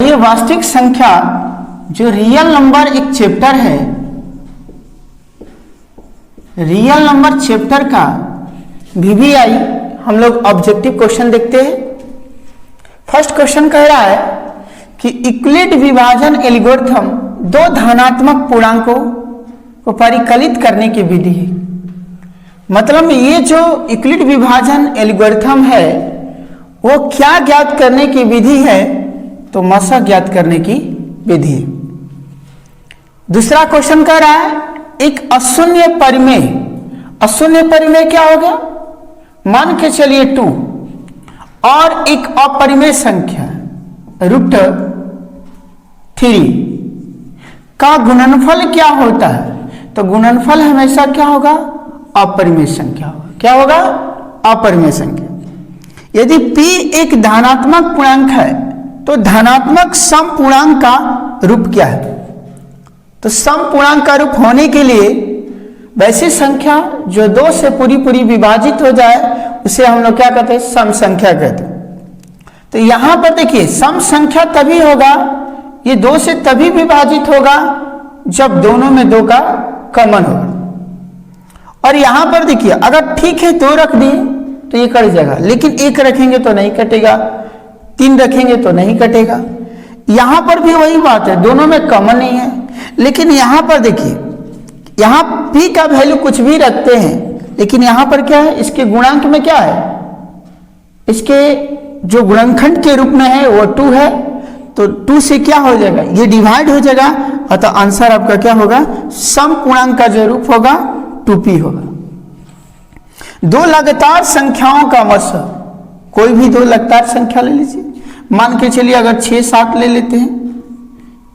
ये वास्तविक संख्या जो रियल नंबर एक चैप्टर है, रियल नंबर चैप्टर का वीवीआई हम लोग ऑब्जेक्टिव क्वेश्चन देखते हैं। फर्स्ट क्वेश्चन कह रहा है कि यूक्लिड विभाजन एल्गोरिथम दो धनात्मक पूर्णांकों को परिकलित करने की विधि है। मतलब ये जो यूक्लिड विभाजन एल्गोरिथम है वो क्या ज्ञात करने की विधि है, तो मसा ज्ञात करने की विधि है। दूसरा क्वेश्चन कह रहा है एक अशून्य परिमेय, अशून्य परिमेय क्या होगा, मान के चलिए 2 और एक अपरिमेय संख्या √3 का गुणनफल क्या होता है, तो गुणनफल हमेशा क्या होगा, अपरिमेय संख्या होगा। क्या होगा, अपरिमेय संख्या। यदि p एक धनात्मक पूर्णांक है तो धनात्मक सम पूर्णांक का रूप क्या है, तो सम पूर्णांक का रूप होने के लिए वैसी संख्या जो 2 से पूरी विभाजित हो जाए उसे हम लोग क्या कहते हैं, सम संख्या कहते हैं। तो यहां पर देखिए सम संख्या तभी होगा, ये 2 से तभी विभाजित होगा जब दोनों में 2 का कॉमन होगा। और यहां पर देखिए अगर ठीक है 2 रख दिए तो ये कट जाएगा, लेकिन 1 रखेंगे तो नहीं कटेगा, 3 रखेंगे तो नहीं कटेगा। यहां पर भी वही बात है, दोनों में कॉमन नहीं है। लेकिन यहां पर देखिए, यहां p का वैल्यू कुछ भी रखते हैं, लेकिन यहां पर क्या है, इसके गुणांक में क्या है, इसके जो गुणनखंड के रूप में है वो 2 है, तो 2 से क्या हो जाएगा, ये डिवाइड हो जाएगा, अतः आंसर आपका क्या होगा, सम पूर्णांक का जो रूप होगा 2p होगा। 2 लगातार संख्याओं का मसा, कोई भी 2 लगातार संख्या ले लीजिए, मान के चलिए अगर 6 7 ले लेते हैं,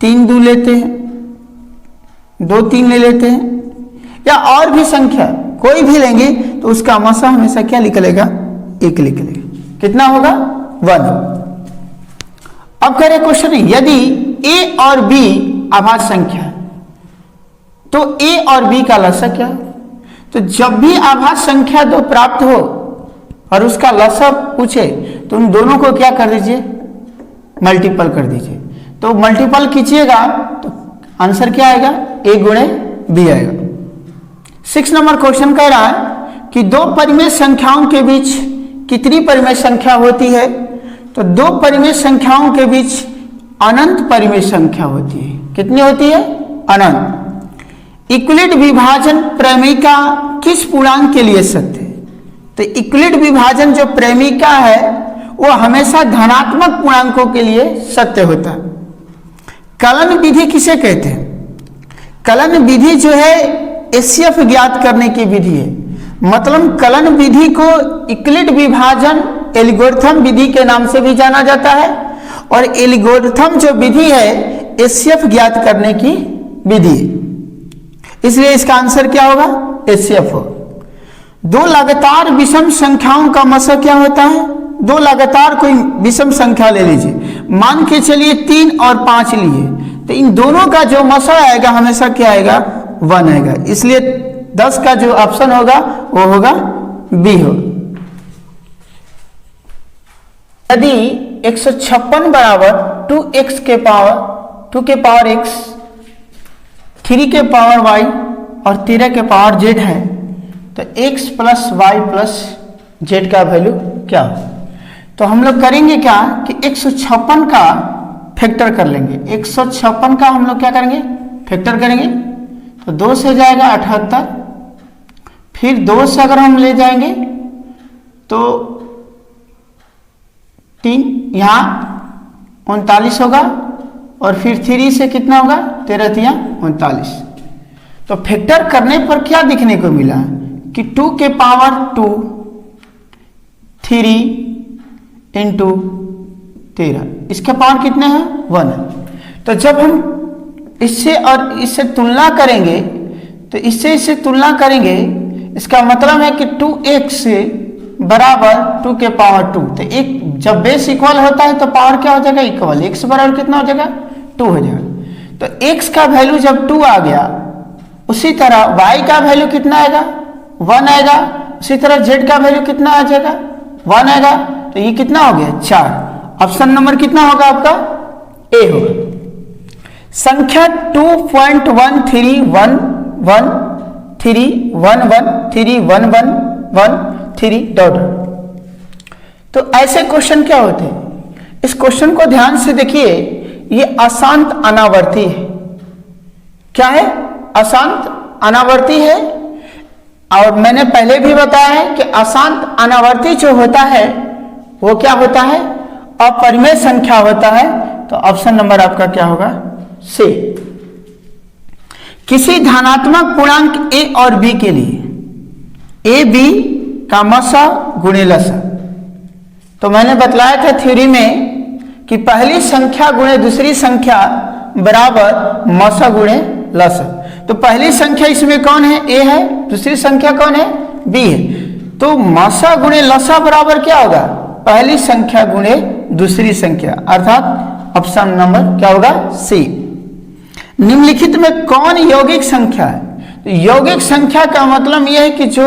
3 2 लेते हैं, 2 3 ले लेते हैं, या और भी संख्या कोई भी लेंगे तो उसका मसा हमेशा क्या निकलेगा, 1 निकलेगा। कितना होगा, 1। अब कह रहे क्वेश्चन यदि a और b अभाज्य संख्या है तो a और b का लसा क्या है, तो जब भी अभाज्य संख्या 2 प्राप्त हो और उसका लसा पूछे तो उन दोनों को क्या कर दीजिए, मल्टीपल कर दीजिए। तो मल्टीपल कीजिएगा तो आंसर क्या आएगा, a गुणे b आएगा। 6 नंबर क्वेश्चन कह रहा है कि 2 परिमेय संख्याओं के बीच कितनी परिमेय संख्या होती है, तो 2 परिमेय संख्याओं के बीच अनंत परिमेय संख्या होती है। कितनी होती है, अनंत। यूक्लिड विभाजन प्रेमिका किस पूर्णांक के लिए सत्य है, तो यूक्लिड विभाजन जो प्रेमिका है वो हमेशा धनात्मक पूर्णांकों के लिए सत्य होता है। कलन विधि किसे कहते हैं, कलन विधि जो है एचसीएफ ज्ञात करने की विधि है। मतलब कलन विधि को यूक्लिड विभाजन एल्गोरिथम विधि के नाम से भी जाना जाता है, और एल्गोरिथम जो विधि है एचसीएफ ज्ञात करने की विधि, इसलिए इसका आंसर क्या होगा, एचसीएफ हो। 2 लगातार विषम संख्याओं का मसा क्या होता है, 2 लगातार कोई विषम संख्या ले लीजिए, मान के चलिए 3 और 5 लिए, तो इन दोनों का जो मसा आएगा हमेशा क्या आएगा, 1 आएगा। इसलिए 10 का जो ऑप्शन होगा वो होगा बी हो। यदि 156 बराबर 2x के पावर 2 के पावर x, 3 के पावर y और 13 के पावर z है, तो x plus y plus z का वैल्यू क्या हो। तो हम लोग करेंगे क्या कि 156 का फैक्टर कर लेंगे, 156 का हम लोग क्या करेंगे, फैक्टर करेंगे, तो 2 से जाएगा 78, फिर 2 से अगर हम ले जाएंगे तो 3, यहाँ 39 होगा, और फिर 3 से कितना होगा, 13 3 39। तो फैक्टर करने पर क्या दिखने को मिला कि 2 के पावर 2 3 इंटू 13, इसके पावर कितने हैं, 1 है। तो जब हम इससे और इससे तुलना करेंगे तो इससे तुलना करेंगे, इसका मतलब है कि 2x बराबर 2 के पावर 2, तो एक जब बेस इक्वल होता है तो पावर क्या हो जाएगा, इक्वल। x बराबर कितना हो जाएगा, 2 हो जाएगा। तो x का वैल्यू जब 2 आ गया, उसी तरह y का वैल्यू कितना आएगा, 1 आएगा। उसी तरह z का वैल्यू कितना आ जाएगा, 1 आएगा। तो ये कितना हो गया, 4। ऑप्शन नंबर कितना होगा आपका, ए होगा। संख्या 2.1311311131113 डॉट। तो ऐसे क्वेश्चन क्या होते हैं? इस क्वेश्चन को ध्यान से देखिए, ये अशांत अनावर्ती है। क्या है? अशांत अनावर्ती है। और मैंने पहले भी बताया है कि अशांत अनावर्ती जो होता है वो क्या होता है? अपरिमेय संख्या होता है। तो ऑप्शन नंबर आपका क्या होगा? सी। किसी धनात्मक पूर्णांक ए और बी के लिए ए बी का मसा गुणे लसा। तो मैंने बतलाया था थ्योरी में कि पहली संख्या गुणे दूसरी संख्या बराबर मसा गुणे लसा। तो पहली संख्या इसमें कौन है? ए है। दूसरी संख्या कौन है? बी है। तो मसा गुणे लसा बराबर क्या होगा? पहली संख्या गुणे दूसरी संख्या, अर्थात ऑप्शन नंबर क्या होगा? सी। निम्नलिखित में कौन यौगिक संख्या है? तो यौगिक संख्या का मतलब यह है कि जो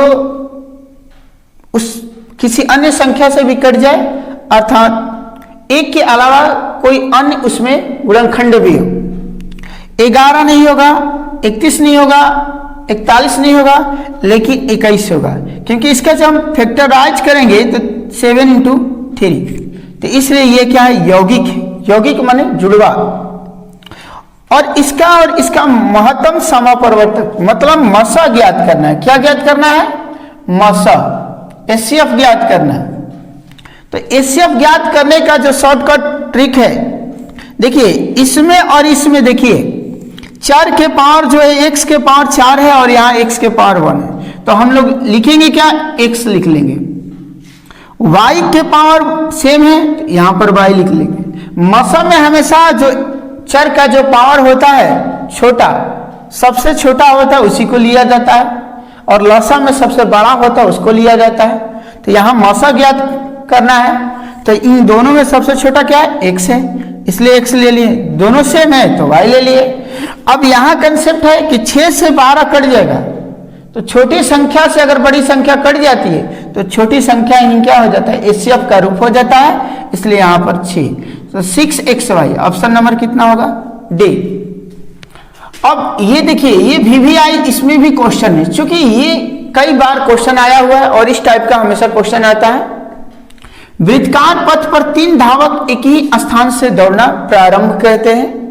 उस किसी अन्य संख्या से भी कट जाए, अर्थात एक के अलावा कोई अन्य उसमें गुणनखंड भी हो। 11 नहीं होगा, 31 नहीं होगा, 41 नहीं होगा, लेकिन 21 होगा, क्योंकि इसका जब हम फैक्टराइज करेंगे तो 7 × 3। तो इसलिए ये क्या है? यौगिक है। यौगिक माने जुड़वा। और इसका महत्तम समापवर्तक मतलब मसा ज्ञात करना है। क्या ज्ञात करना है? मसा, एचसीएफ ज्ञात करना है। तो एचसीएफ ज्ञात करने का जो शॉर्टकट ट्रिक है, देखिए इसमें और इसमें देखिए, चर के पावर जो है x के पावर 4 है और यहाँ x के पावर 1 है। तो हम लोग लिखेंगे क्या? x लिख लेंगे। y के पावर सेम है, यहाँ पर y लिख लेंगे। मसा में हमेशा जो चर का जो पावर होता है छोटा, सबसे छोटा होता है उसी को लिया जाता है, और लसा में सबसे बड़ा होता है उसको लिया जाता है। तो यहाँ मसा ज्ञात करना है, तो इन दोनों में सबसे छोटा क्या है? x है, इसलिए x ले लिए। दोनों सेम है तो y ले लिए। अब यहाँ कंसेप्ट है कि 6 से 12 कट जाएगा, तो छोटी संख्या से अगर बड़ी संख्या कट जाती है तो छोटी संख्या ही क्या हो जाता है? एचसीएफ का रूप हो जाता है, इसलिए यहाँ पर 6। तो 6xy ऑप्शन नंबर कितना होगा? डी। अब ये देखिए, ये VVI इसमें भी क्वेश्चन है, क्योंकि ये कई बार क्वेश्चन आया हुआ है और इस टाइप का हमेशा क्वेश्चन आता है। वृत्तकार पथ पर 3 धावक एक ही स्थान से दौड़ना प्रारंभ करते हैं,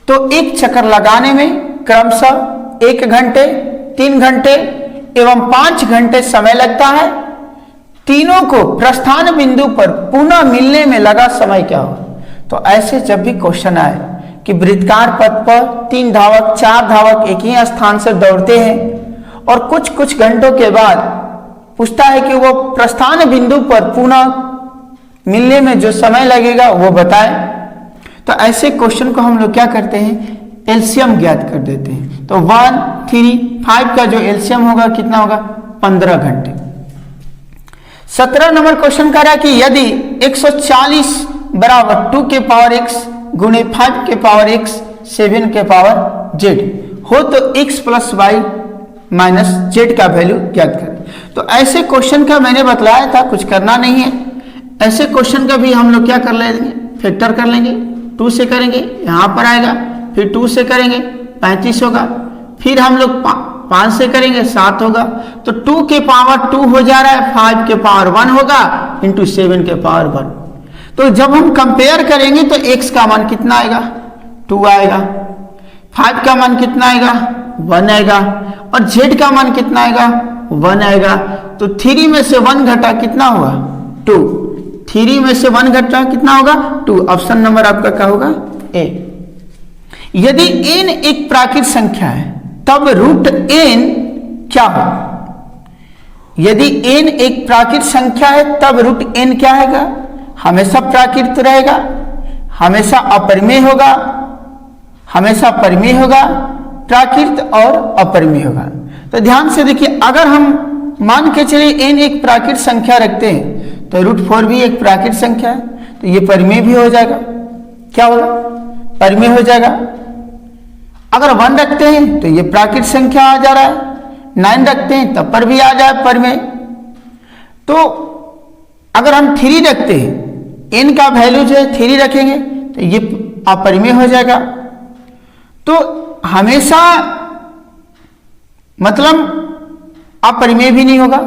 तो एक चक्कर लगाने में क्रमशः 1 घंटे, 3 घंटे एवं 5 घंटे समय लगता है। तीनों को प्रस्थान बिंदु पर पुनः मिलने में लगा समय क्या हो? तो ऐसे जब भी क्वेश्चन आए कि वृत्तकार पथ पर 3 धावक, 4 धावक एक ही स्थान से दौड़ते हैं और कुछ घंटों के बाद पूछता है कि वो प्रस्थान बिंदु पर पुनः मिलने में जो समय लगेगा वो बताएं, तो ऐसे क्वेश्चन को हम लोग क्या करते हैं? एलसीएम ज्ञात कर देते हैं। तो 1, 3, 5 का जो एलसीएम होगा कितना होगा? 15 घंटे। 17 नंबर क्वेश्चन कह रहा है कि यदि 140 बराबर 2 के पावर x गुणे 5 के पावर x 7 के पावर z हो तो x plus y minus z का वैल्यू ज्ञात करें। तो ऐसे क्वेश्चन का मैंने बतलाया था, कुछ करना नहीं है। ऐसे क्वेश्चन का भी हम लोग क्या कर लेंगे? फैक्टर कर लेंगे। 2 से करेंगे, यहाँ पर आएगा, फिर 2 से करेंगे 35 होगा, फिर हम लोग 5 से करेंगे 7 होगा। तो 2 के पावर 2 हो जा रहा है, 5 के पावर 1 होगा इंटू 7 के पावर 1। तो जब हम कंपेयर करेंगे तो x का मान कितना आएगा? 2 आएगा। 5 का मान कितना आएगा? 1 आएगा। और z का मान कितना आएगा? 1 आएगा। तो 3 में से 1 घटा कितना होगा? 2। 3 में से 1 घटा कितना होगा? 2। ऑप्शन नंबर आपका क्या होगा? ए। यदि n एक प्राकृत संख्या है तब रूट n क्या हो? यदि n एक प्राकृत संख्या है तब रूट n क्या है? हमेशा प्राकृत रहेगा, हमेशा अपरिमेय होगा, हमेशा परिमेय होगा, प्राकृत और अपरिमेय होगा। तो ध्यान से देखिए, अगर हम मान के चलिए n एक प्राकृत संख्या रखते हैं तो रूट 4 भी एक प्राकृत संख्या है, तो ये परिमेय भी हो जाएगा। क्या होगा? परिमेय हो जाएगा। अगर 1 रखते हैं तो ये प्राकृत संख्या आ जा रहा है, 9 रखते हैं तब पर भी आ जाए परिमेय। तो अगर हम 3 रखते हैं, n का वैल्यू जो है 3 रखेंगे तो ये अपरिमेय हो जाएगा। तो हमेशा मतलब अपरिमेय भी नहीं होगा,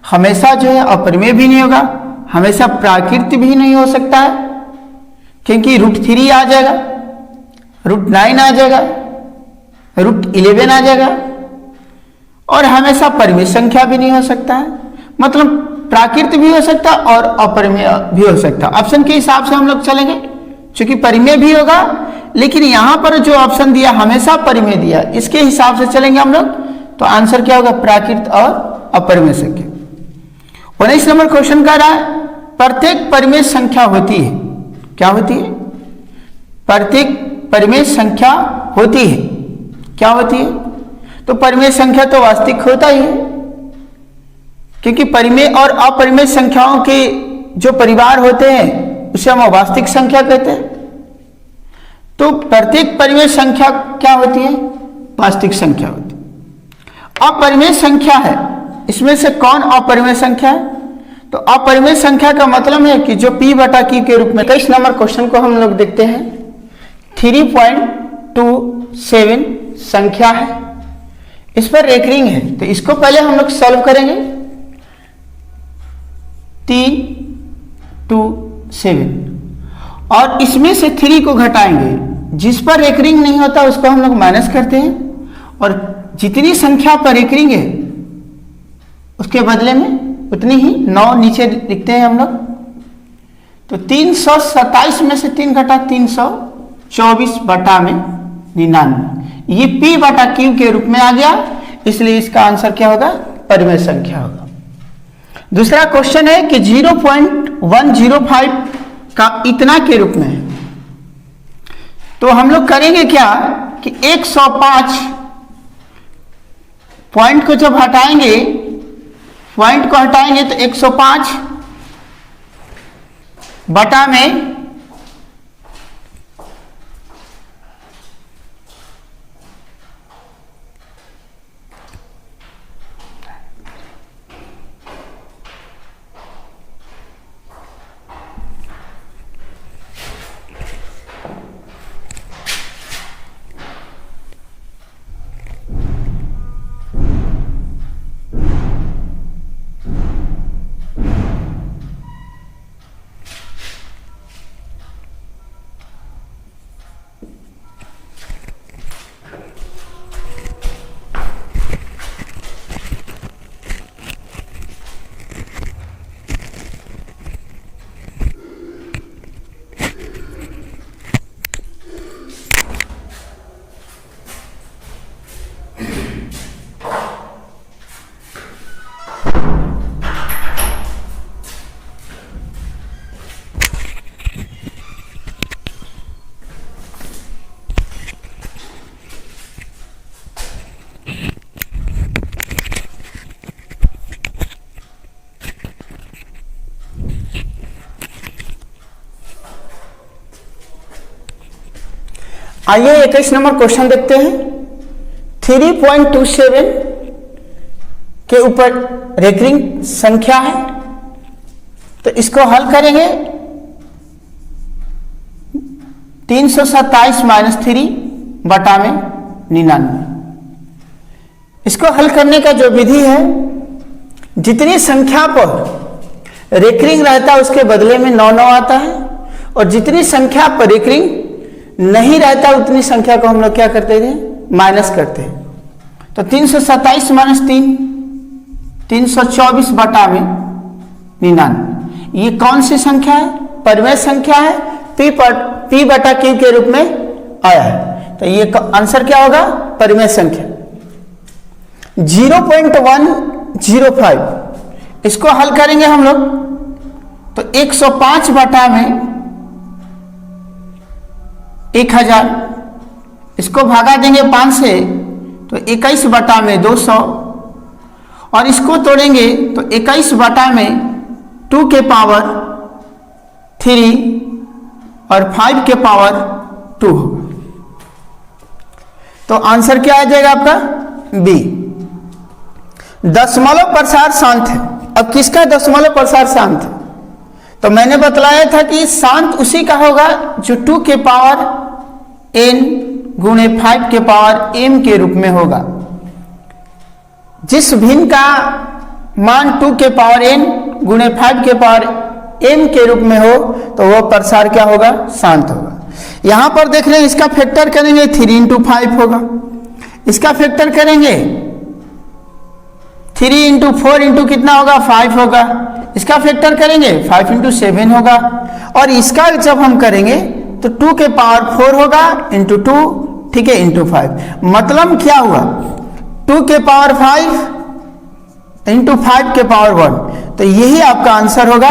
हमेशा जो है अपरिमेय भी नहीं होगा, हमेशा प्राकृत भी नहीं हो सकता है, क्योंकि √3 आ जाएगा, √9 आ जाएगा, √11 आ जाएगा, और हमेशा परिमेय संख्या भी नहीं हो सकता है। मतलब प्राकृत भी हो सकता है और अपरिमेय भी हो सकता है। ऑप्शन के हिसाब से हम लोग चलेंगे, क्योंकि परिमेय भी होगा, लेकिन यहां पर जो ऑप्शन दिया हमेशा परिमेय दिया, इसके हिसाब से चलेंगे हम लोग। तो आंसर क्या होगा? प्राकृत और अपरिमेय संख्या। 19 नंबर क्वेश्चन कह रहा है प्रत्येक परिमेय संख्या होती है। क्या होती है? प्रत्येक परिमेय संख्या होती है। क्या होती है? तो परिमेय संख्या तो वास्तविक होता ही है, क्योंकि परिमेय और अपरिमेय संख्याओं के जो परिवार होते हैं उसे हम वास्तविक संख्या कहते हैं। तो प्रत्येक परिमेय संख्या क्या होती है? वास्तविक संख्या होती है। अपरिमेय संख्या है, इसमें से कौन अपरिमेय संख्या है? तो अपरिमेय संख्या का मतलब है कि जो p/q के रूप में। 21 नंबर क्वेश्चन को हम लोग देखते हैं। 3.27 संख्या है, इस पर रेकरिंग है, तो इसको पहले हम लोग सॉल्व करेंगे। 3 2 7 और इसमें से 3 को घटाएंगे, जिस पर रेकरिंग नहीं होता उसको हम लोग माइनस करते हैं, और जितनी संख्या पर रेकरिंग है उसके बदले में उतनी ही 9 नीचे लिखते हैं हम लोग। तो 327 में से 3 घटा 324/99, ये p/q के रूप में आ गया, इसलिए इसका आंसर क्या होगा? परिमेय संख्या होगा। दूसरा क्वेश्चन है कि 0.105 का इतना के रूप में है। तो हम लोग करेंगे क्या कि 105 पॉइंट को जब हटाएंगे, पॉइंट को हटाएंगे तो 105 बटा में आइए 21 नंबर क्वेश्चन देखते हैं। 3.27 के ऊपर रेकरिंग संख्या है, तो इसको हल करेंगे। 327 - 3 बटा में 99। इसको हल करने का जो विधि है, जितनी संख्या पर रेकरिंग रहता है उसके बदले में 9 आता है, और जितनी संख्या पर रेकरिंग नहीं रहता उतनी संख्या को हम लोग क्या करते थे? माइनस करते हैं। तो 327 - 3 324 बटा में 99। ये कौन सी संख्या है? परिमेय संख्या है, p/q के रूप में आया है, तो ये आंसर क्या होगा? परिमेय संख्या। 0.105 इसको हल करेंगे हम लोग, तो 105 बटा में 1000, इसको भागा देंगे 5 से तो 21 बटा में 200, और इसको तोड़ेंगे तो 21 बटा में 2 के पावर 3 और 5 के पावर 2 होगा। तो आंसर क्या आ जाएगा आपका? बी। दशमलव प्रसार शांत है। अब किसका दशमलव प्रसार शांत है? तो तो मैंने बतलाया था कि शांत उसी का होगा जो 2 के पावर n गुणे 5 के पावर m के रूप में होगा। जिस भिन्न का मान 2 के पावर n गुणे 5 के पावर m के रूप में हो तो वो प्रसार क्या होगा, शांत होगा। यहां पर देख रहे हैं इसका फैक्टर करेंगे 3 इंटू 5 होगा, इसका फैक्टर करेंगे 3 इंटू 4 इंटू कितना होगा 5 होगा, इसका फैक्टर करेंगे 5 इंटू 7 होगा, और इसका जब हम करेंगे तो 2 के पावर 4 होगा इंटू 2, ठीक है, इंटू 5। मतलब क्या हुआ 2 के पावर 5 इंटू 5 के पावर 1, तो यही आपका आंसर होगा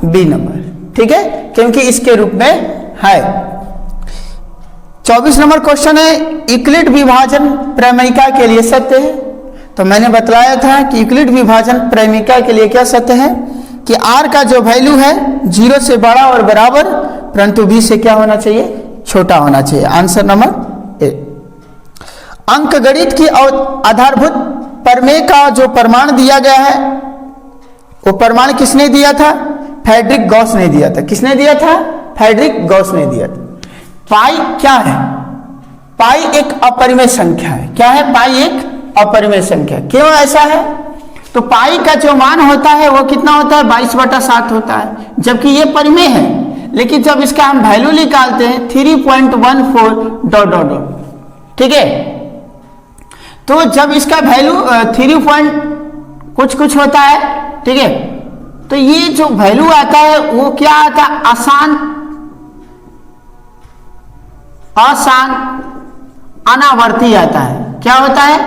बी नंबर, ठीक है, क्योंकि इसके रूप में है। 24 नंबर क्वेश्चन है यूक्लिड विभाजन त्रैमासिक के लिए सत्य है। तो मैंने बतलाया था कि यूक्लिड विभाजन त्रैमासिक के लिए क्या सत्य है कि r का जो वैल्यू है 0 से बड़ा और बराबर, परंतु b से क्या होना चाहिए, छोटा होना चाहिए। Answer number A. अंकगणित की आधारभूत प्रमेय का जो प्रमाण दिया गया है वो प्रमाण किसने दिया था, फ्रेडरिक गॉस ने दिया था। किसने दिया था, फ्रेडरिक गॉस ने दिया था। पाई क्या है, पाई एक अपरिमेय संख्या है। क्या है, पाई एक अपरिमेय संख्या। क्यों ऐसा है, तो पाई का जो मान होता है वो कितना होता है 22/7 होता है, जबकि ये परिमेय है। लेकिन जब इसका हम वैल्यू निकालते हैं 3.14 डॉट डॉट डॉट, ठीक है, तो जब इसका वैल्यू 3 कुछ कुछ होता है, ठीक है, तो ये जो वैल्यू आता है वो क्या आता है, अशांत अनावर्ती आता है। क्या होता है,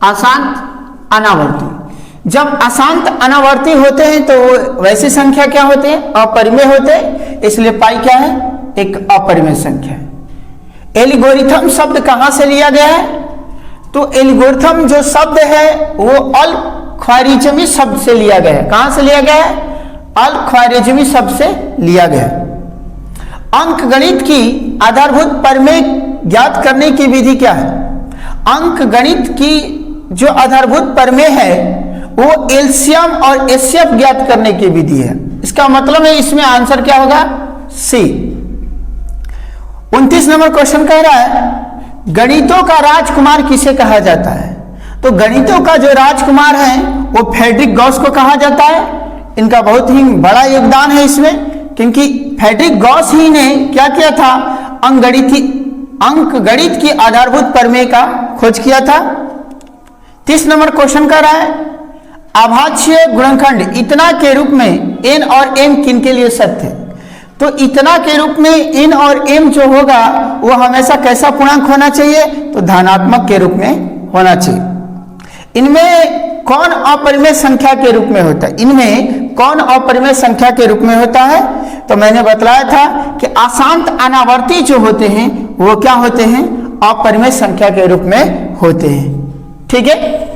अशांत अनावर्ती। जब अशांत अनावर्ती होते हैं तो वैसी संख्या क्या होते हैं, अपरिमेय होते हैं, इसलिए पाई क्या है, एक अपरिमेय संख्या है। एल्गोरिथम शब्द कहां से लिया गया है, तो एल्गोरिथम जो शब्द है वो अल ख्वारिज़मी शब्द से लिया गया है। कहां से लिया गया है, अल ख्वारिज़मी शब्द से लिया गया है। अंकगणित की आधारभूत प्रमेय ज्ञात करने की विधि क्या है, अंकगणित की जो आधारभूत प्रमेय है वो एलसीएम और एचसीएफ ज्ञात करने की विधि है। इसका मतलब है इसमें आंसर क्या होगा, सी। 29 नंबर क्वेश्चन कह रहा है गणितों का राजकुमार किसे कहा जाता है। तो गणितों का जो राजकुमार है वो फ्रेडरिक गॉस को कहा जाता है। इनका बहुत ही बड़ा योगदान है इसमें, क्योंकि फ्रेडरिक गॉस ही ने क्या किया था, अंकगणित की आधारभूत प्रमेय का खोज किया था। 30 नंबर क्वेश्चन कर रहा है अभाज्य गुणनखंड इतना के रूप में n और m किन के लिए सत्य है। तो इतना के रूप में n और m जो होगा वो हमेशा कैसा पूर्णांक होना चाहिए, तो धनात्मक के रूप में होना चाहिए। इनमें कौन अपरिमेय संख्या के रूप में होता है, इनमें कौन अपरिमेय संख्या के रूप में होता है, तो मैंने बतलाया था कि अशांत अनावर्ती जो होते हैं वो क्या होते हैं, अपरिमेय संख्या के रूप में होते हैं, ठीक है।